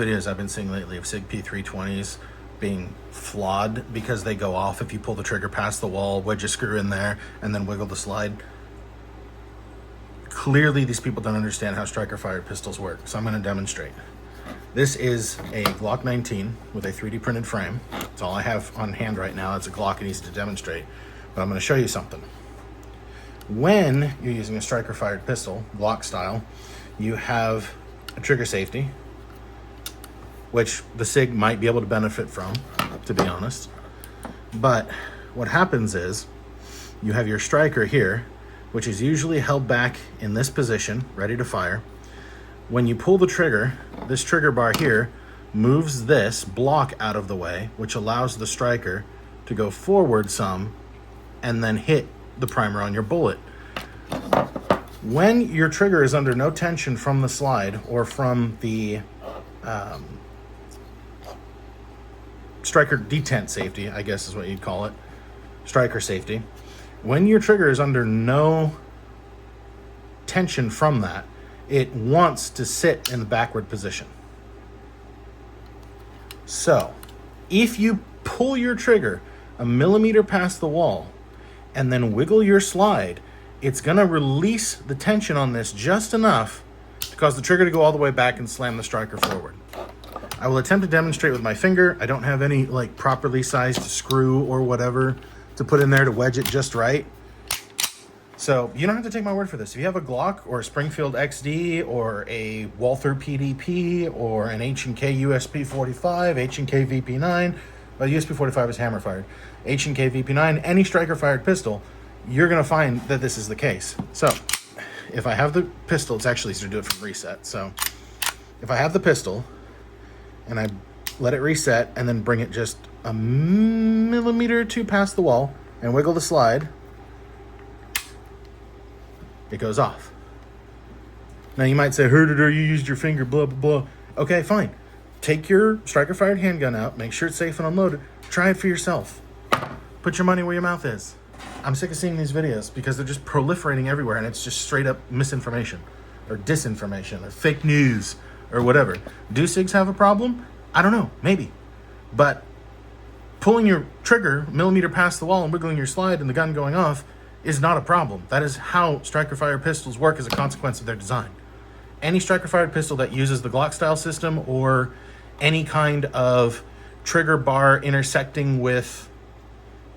Videos I've been seeing lately of Sig P320s being flawed because they go off if you pull the trigger past the wall, wedge a screw in there, and then wiggle the slide. Clearly, these people don't understand how striker-fired pistols work, so I'm going to demonstrate. This is a Glock 19 with a 3D printed frame. That's all I have on hand right now. It's a Glock I need to demonstrate, but I'm going to show you something. When you're using a striker-fired pistol, Glock style, you have a trigger safety, which the Sig might be able to benefit from, to be honest. But what happens is you have your striker here, which is usually held back in this position, ready to fire. When you pull the trigger, this trigger bar here moves this block out of the way, which allows the striker to go forward some and then hit the primer on your bullet. When your trigger is under no tension from the slide or from the striker detent safety, I guess is what you'd call it, striker safety. When your trigger is under no tension from that, it wants to sit in the backward position. So, if you pull your trigger a millimeter past the wall and then wiggle your slide, it's gonna release the tension on this just enough to cause the trigger to go all the way back and slam the striker forward. I will attempt to demonstrate with my finger. I don't have any like properly sized screw or whatever to put in there to wedge it just right. So you don't have to take my word for this. If you have a Glock or a Springfield XD or a Walther PDP or an H&K USP 45, H&K VP9, well, USP 45 is hammer fired, H&K VP9, any striker fired pistol, you're gonna find that this is the case. So if I have the pistol, it's actually easier to do it from reset. So if I have the pistol and I let it reset and then bring it just a millimeter or two past the wall and wiggle the slide, it goes off. Now you might say, Herditor, you used your finger, blah, blah, blah. Okay, fine. Take your striker-fired handgun out, make sure it's safe and unloaded. Try it for yourself. Put your money where your mouth is. I'm sick of seeing these videos because they're just proliferating everywhere and it's just straight up misinformation or disinformation or fake news or whatever. Do SIGs have a problem? I don't know, maybe. But pulling your trigger a millimeter past the wall and wiggling your slide and the gun going off is not a problem. That is how striker-fired pistols work as a consequence of their design. Any striker-fired pistol that uses the Glock style system or any kind of trigger bar intersecting with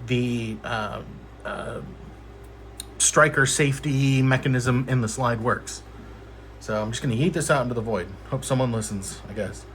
the striker safety mechanism in the slide works. So I'm just gonna yeet this out into the void. Hope someone listens, I guess.